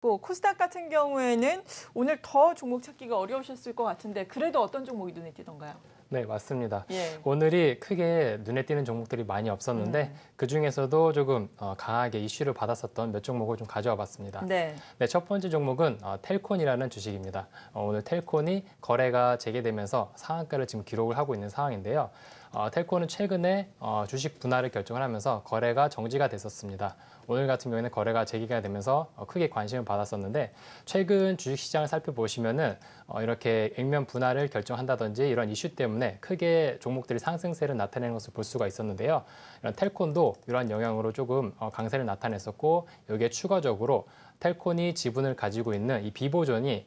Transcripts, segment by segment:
뭐 코스닥 같은 경우에는 오늘 더 종목 찾기가 어려우셨을 것 같은데 그래도 어떤 종목이 눈에 띄던가요? 네, 맞습니다. 예. 오늘이 크게 눈에 띄는 종목들이 많이 없었는데 그중에서도 조금 강하게 이슈를 받았었던 몇 종목을 좀 가져와 봤습니다. 네. 네, 첫 번째 종목은 텔콘이라는 주식입니다. 오늘 텔콘이 거래가 재개되면서 상한가를 지금 기록을 하고 있는 상황인데요. 텔콘은 최근에 주식 분할을 결정을 하면서 거래가 정지가 됐었습니다. 오늘 같은 경우에는 거래가 재개가 되면서 크게 관심을 받았었는데 최근 주식시장을 살펴보시면은 이렇게 액면 분할을 결정한다든지 이런 이슈 때문에 크게 종목들이 상승세를 나타내는 것을 볼 수가 있었는데요. 이런 텔콘도 이러한 영향으로 조금 강세를 나타냈었고 여기에 추가적으로 텔콘이 지분을 가지고 있는 이 비보존이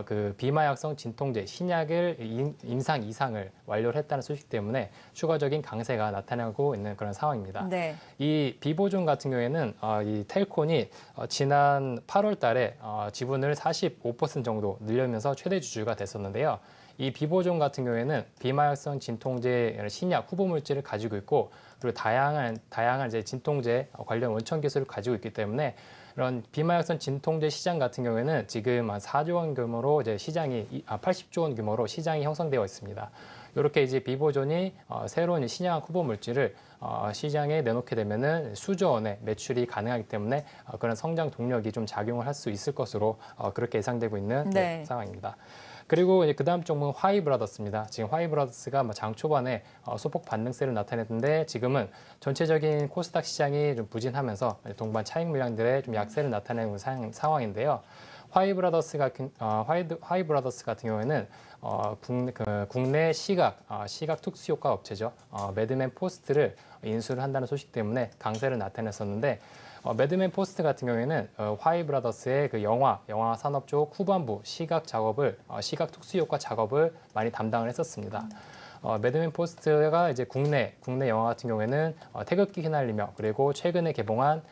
그 비마약성 진통제 신약을 임상 이상을 완료를 했다는 소식 때문에 추가적인 강세가 나타나고 있는 그런 상황입니다. 네. 이 비보존 같은 경우에는 이 텔콘이 지난 8월 달에 지분을 45% 정도 늘리면서 최대 주주가 됐었는데요. 이 비보존 같은 경우에는 비마약성 진통제 신약 후보 물질을 가지고 있고 그리고 다양한 이제 진통제 관련 원천 기술을 가지고 있기 때문에 이런 비마약성 진통제 시장 같은 경우에는 지금 한 4조 원 규모로 이제 시장이 80조 원 규모로 시장이 형성되어 있습니다. 이렇게 이제 비보존이 새로운 신약 후보 물질을 시장에 내놓게 되면은 수조 원의 매출이 가능하기 때문에 그런 성장 동력이 좀 작용을 할 수 있을 것으로 그렇게 예상되고 있는 네. 상황입니다. 그리고 그 다음 종목은 화이브라더스입니다. 지금 화이브라더스가 장 초반에 소폭 반등세를 나타냈는데 지금은 전체적인 코스닥 시장이 좀 부진하면서 동반 차익 물량들의 좀 약세를 나타내는 상황인데요. 화이브라더스 같은 경우에는 국내 시각 특수 효과 업체죠. 매드맨 포스트를 인수를 한다는 소식 때문에 강세를 나타냈었는데 매드맨 포스트 같은 경우에는 화이브라더스의 그 영화 산업 쪽 후반부 시각 특수 효과 작업을 많이 담당을 했었습니다. 매드맨 포스트가 이제 국내 영화 같은 경우에는 태극기 휘날리며 그리고 최근에 개봉한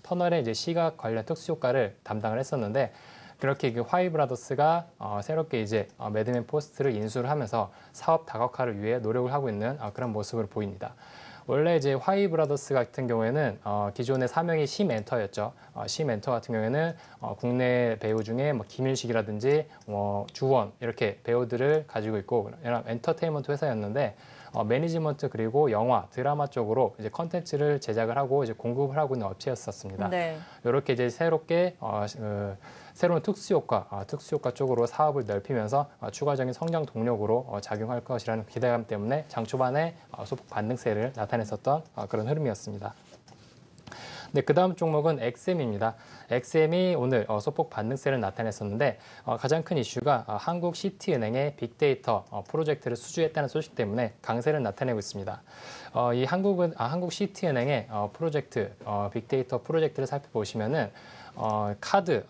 터널의 이제 시각 관련 특수 효과를 담당을 했었는데 그렇게 그 화이브라더스가 새롭게 이제 매드맨 포스트를 인수를 하면서 사업 다각화를 위해 노력을 하고 있는 그런 모습을 보입니다. 원래 이제 화이브라더스 같은 경우에는 기존의 사명이 시멘터였죠. 시멘터 같은 경우에는 국내 배우 중에 뭐 김일식이라든지 주원 이렇게 배우들을 가지고 있고 이런 엔터테인먼트 회사였는데 매니지먼트 그리고 영화, 드라마 쪽으로 이제 컨텐츠를 제작을 하고 이제 공급을 하고 있는 업체였었습니다. 네. 이렇게 이제 새롭게 새로운 특수 효과 쪽으로 사업을 넓히면서 추가적인 성장 동력으로 작용할 것이라는 기대감 때문에 장 초반에 소폭 반등세를 나타냈었던 그런 흐름이었습니다. 네, 그 다음 종목은 엑셈입니다. 엑셈이 오늘 소폭 반등세를 나타냈었는데 가장 큰 이슈가 한국 시티은행의 빅데이터 프로젝트를 수주했다는 소식 때문에 강세를 나타내고 있습니다. 이 한국 시티은행의 빅데이터 프로젝트를 살펴보시면은 카드,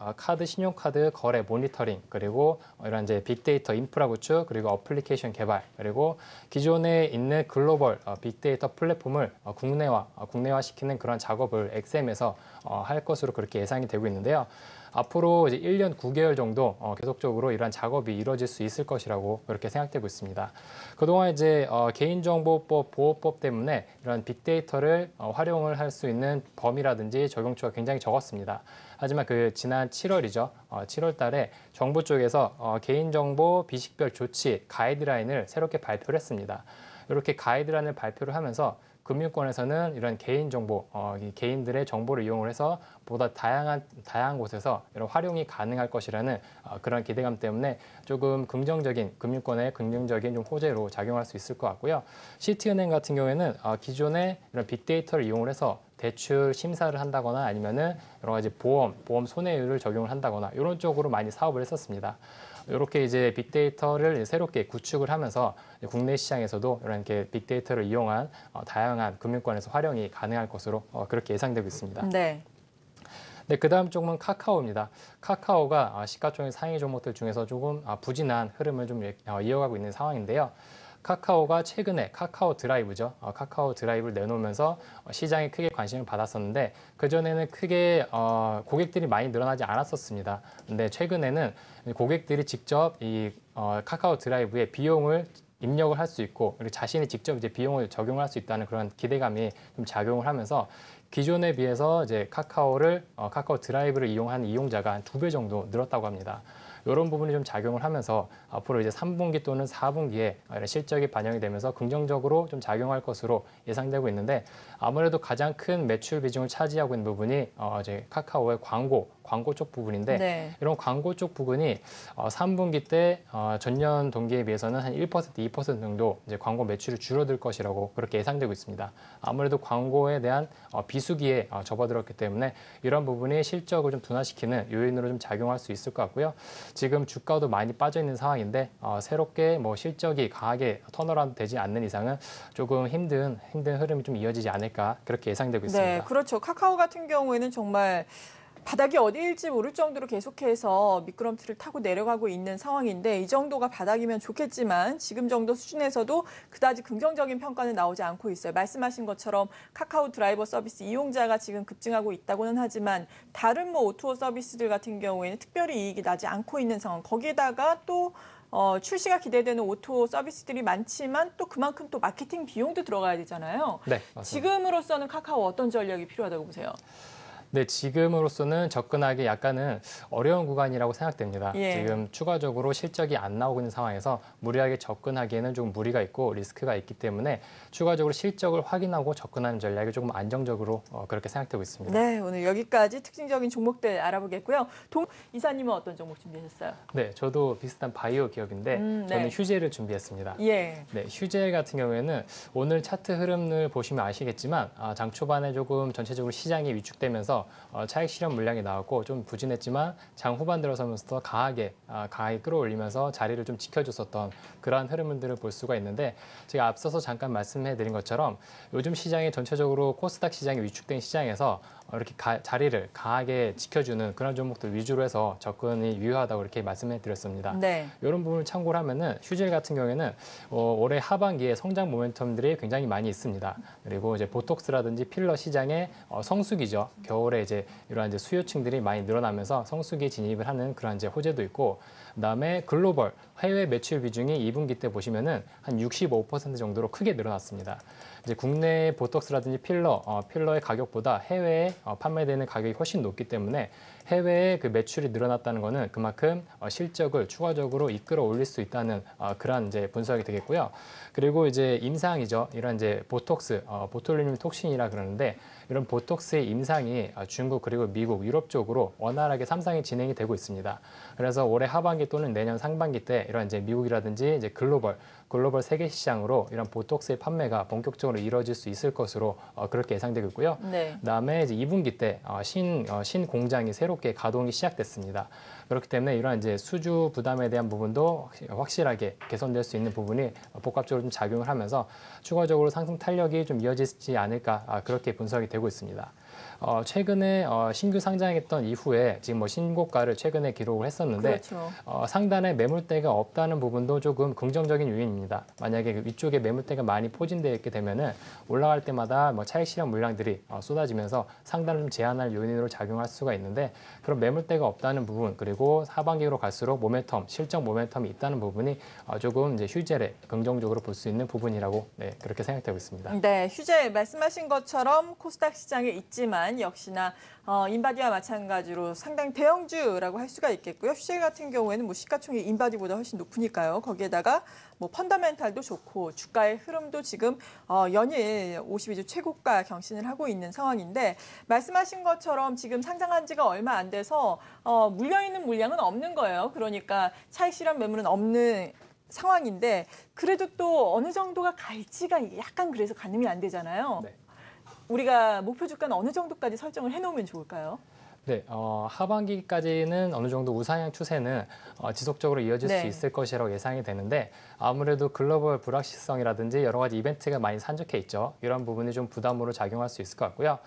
신용카드 거래 모니터링, 그리고 이런 이제 빅데이터 인프라 구축, 그리고 어플리케이션 개발, 그리고 기존에 있는 글로벌 빅데이터 플랫폼을 국내화시키는 그런 작업을 엑셈에서 할 것으로 그렇게 예상이 되고 있는데요. 앞으로 이제 1년 9개월 정도 계속적으로 이러한 작업이 이루어질 수 있을 것이라고 그렇게 생각되고 있습니다. 그동안 이제 개인정보법 보호법 때문에 이런 빅데이터를 활용을 할 수 있는 범위라든지 적용처가 굉장히 적었습니다. 하지만 그 지난 7월이죠. 7월 달에 정부 쪽에서 개인정보 비식별 조치 가이드라인을 새롭게 발표를 했습니다. 이렇게 가이드라인을 발표를 하면서 금융권에서는 이런 개인정보, 개인들의 정보를 이용을 해서 보다 다양한 곳에서 이런 활용이 가능할 것이라는 그런 기대감 때문에 조금 금융권의 긍정적인 좀 호재로 작용할 수 있을 것 같고요. 시티은행 같은 경우에는 기존에 이런 빅데이터를 이용을 해서 대출 심사를 한다거나 아니면은 여러 가지 보험 손해율을 적용을 한다거나 이런 쪽으로 많이 사업을 했었습니다. 이렇게 이제 빅데이터를 새롭게 구축을 하면서 국내 시장에서도 이런 게 빅데이터를 이용한 다양한 금융권에서 활용이 가능할 것으로 그렇게 예상되고 있습니다. 네. 네, 그 다음 종목은 카카오입니다. 카카오가 시가총액 상위 종목들 중에서 조금 부진한 흐름을 좀 이어가고 있는 상황인데요. 카카오가 최근에 카카오 드라이브죠. 카카오 드라이브를 내놓으면서 시장에 크게 관심을 받았었는데 그전에는 크게 고객들이 많이 늘어나지 않았었습니다. 근데 최근에는 고객들이 직접 이 카카오 드라이브의 비용을 입력을 할 수 있고 그리고 자신이 직접 이제 비용을 적용할 수 있다는 그런 기대감이 좀 작용을 하면서 기존에 비해서 이제 카카오 드라이브를 이용한 이용자가 한 2배 정도 늘었다고 합니다. 이런 부분이 좀 작용을 하면서 앞으로 이제 3분기 또는 4분기에 실적이 반영이 되면서 긍정적으로 좀 작용할 것으로 예상되고 있는데 아무래도 가장 큰 매출 비중을 차지하고 있는 부분이 이제 카카오의 광고 쪽 부분인데 네. 이런 광고 쪽 부분이 3분기 때 전년 동기에 비해서는 한 1%, 2% 정도 이제 광고 매출이 줄어들 것이라고 그렇게 예상되고 있습니다. 아무래도 광고에 대한 비수기에 접어들었기 때문에 이런 부분이 실적을 좀 둔화시키는 요인으로 좀 작용할 수 있을 것 같고요. 지금 주가도 많이 빠져 있는 상황인데 새롭게 뭐 실적이 강하게 턴어라운드 되지 않는 이상은 조금 힘든 흐름이 좀 이어지지 않을까 그렇게 예상되고 있습니다. 네, 그렇죠. 카카오 같은 경우에는 정말 바닥이 어디일지 모를 정도로 계속해서 미끄럼틀을 타고 내려가고 있는 상황인데 이 정도가 바닥이면 좋겠지만 지금 정도 수준에서도 그다지 긍정적인 평가는 나오지 않고 있어요. 말씀하신 것처럼 카카오 드라이버 서비스 이용자가 지금 급증하고 있다고는 하지만 다른 뭐 O2O 서비스들 같은 경우에는 특별히 이익이 나지 않고 있는 상황. 거기에다가 또 출시가 기대되는 O2O 서비스들이 많지만 또 그만큼 또 마케팅 비용도 들어가야 되잖아요. 네, 맞습니다. 지금으로서는 카카오 어떤 전략이 필요하다고 보세요? 네, 지금으로서는 접근하기 약간은 어려운 구간이라고 생각됩니다. 예. 지금 추가적으로 실적이 안 나오고 있는 상황에서 무리하게 접근하기에는 조금 무리가 있고 리스크가 있기 때문에 추가적으로 실적을 확인하고 접근하는 전략이 조금 안정적으로 그렇게 생각되고 있습니다. 네, 오늘 여기까지 특징적인 종목들 알아보겠고요. 이사님은 어떤 종목 준비하셨어요? 네, 저도 비슷한 바이오 기업인데 네. 저는 휴젤을 준비했습니다. 예. 네, 휴젤 같은 경우에는 오늘 차트 흐름을 보시면 아시겠지만 장 초반에 조금 전체적으로 시장이 위축되면서 차익 실현 물량이 나왔고 좀 부진했지만 장 후반 들어서면서 강하게 끌어올리면서 자리를 좀 지켜줬었던 그러한 흐름들을 볼 수가 있는데 제가 앞서서 잠깐 말씀해드린 것처럼 요즘 시장이 전체적으로 코스닥 시장이 위축된 시장에서 이렇게 자리를 강하게 지켜주는 그런 종목들 위주로 해서 접근이 유효하다고 이렇게 말씀해 드렸습니다. 네. 이런 부분을 참고를 하면은 휴젤 같은 경우에는 올해 하반기에 성장 모멘텀들이 굉장히 많이 있습니다. 그리고 이제 보톡스라든지 필러 시장의 성수기죠. 겨울에 이제 이러한 이제 수요층들이 많이 늘어나면서 성수기에 진입을 하는 그런 이제 호재도 있고, 그다음에 글로벌 해외 매출 비중이 2분기 때 보시면은 한 65% 정도로 크게 늘어났습니다. 이제 국내 보톡스라든지 필러의 가격보다 해외에 판매되는 가격이 훨씬 높기 때문에 해외에 그 매출이 늘어났다는 것은 그만큼 실적을 추가적으로 이끌어 올릴 수 있다는 그러한 이제 분석이 되겠고요. 그리고 이제 임상이죠. 이런 이제 보톡스, 보톨리눔 톡신이라 그러는데 이런 보톡스의 임상이 중국 그리고 미국, 유럽 쪽으로 원활하게 3상이 진행이 되고 있습니다. 그래서 올해 하반기 또는 내년 상반기 때 이런 이제 미국이라든지 이제 글로벌 세계 시장으로 이런 보톡스의 판매가 본격적으로 이루어질 수 있을 것으로 그렇게 예상되고 있고요. 네. 그다음에 이제 2분기 때 신 공장이 새롭게 가동이 시작됐습니다. 그렇기 때문에 이러한 이제 수주 부담에 대한 부분도 확실하게 개선될 수 있는 부분이 복합적으로 좀 작용을 하면서 추가적으로 상승 탄력이 좀 이어지지 않을까 그렇게 분석이 되고 있습니다. 최근에 신규 상장했던 이후에 지금 뭐 신고가를 최근에 기록을 했었는데 그렇죠. 상단에 매물대가 없다는 부분도 조금 긍정적인 요인입니다. 만약에 그 위쪽에 매물대가 많이 포진되어 있게 되면은 올라갈 때마다 뭐 차익 실현 물량들이 쏟아지면서 상단을 좀 제한할 요인으로 작용할 수가 있는데 그런 매물대가 없다는 부분 그리고 하반기로 갈수록 실적 모멘텀이 있다는 부분이 조금 이제 휴젤에 긍정적으로 볼 수 있는 부분이라고 그렇게 생각되고 있습니다. 네, 휴젤 말씀하신 것처럼 코스닥 시장에 있지만 역시나 인바디와 마찬가지로 상당히 대형주라고 할 수가 있겠고요. 휴젤 같은 경우에는 뭐 시가총액 인바디보다 훨씬 높으니까요. 거기에다가 뭐 펀더멘탈도 좋고 주가의 흐름도 지금 연일 52주 최고가 경신을 하고 있는 상황인데 말씀하신 것처럼 지금 상장한 지가 얼마 안 돼서 물려있는 물량은 없는 거예요. 그러니까 차익 실현 매물은 없는 상황인데 그래도 또 어느 정도가 갈지가 약간 그래서 가늠이 안 되잖아요. 네. 우리가 목표 주가는 어느 정도까지 설정을 해놓으면 좋을까요? 네, 하반기까지는 어느 정도 우상향 추세는 지속적으로 이어질 수 있을 것이라고 예상이 되는데 아무래도 글로벌 불확실성이라든지 여러 가지 이벤트가 많이 산적해 있죠. 이런 부분이 좀 부담으로 작용할 수 있을 것 같고요.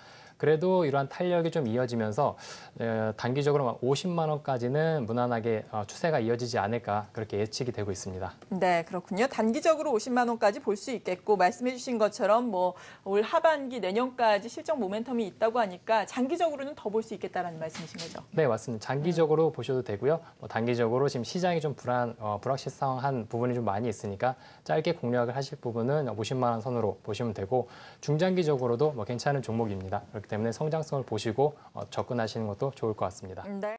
그래도 이러한 탄력이 좀 이어지면서 단기적으로 50만 원까지는 무난하게 추세가 이어지지 않을까 그렇게 예측이 되고 있습니다. 네, 그렇군요. 단기적으로 50만 원까지 볼 수 있겠고 말씀해 주신 것처럼 뭐 올 하반기 내년까지 실적 모멘텀이 있다고 하니까 장기적으로는 더 볼 수 있겠다라는 말씀이신 거죠. 네, 맞습니다. 장기적으로 보셔도 되고요. 단기적으로 지금 시장이 좀 불확실성한 부분이 좀 많이 있으니까 짧게 공략을 하실 부분은 50만 원 선으로 보시면 되고 중장기적으로도 괜찮은 종목입니다. 그렇기 때문에 성장성을 보시고 접근하시는 것도 좋을 것 같습니다. 네.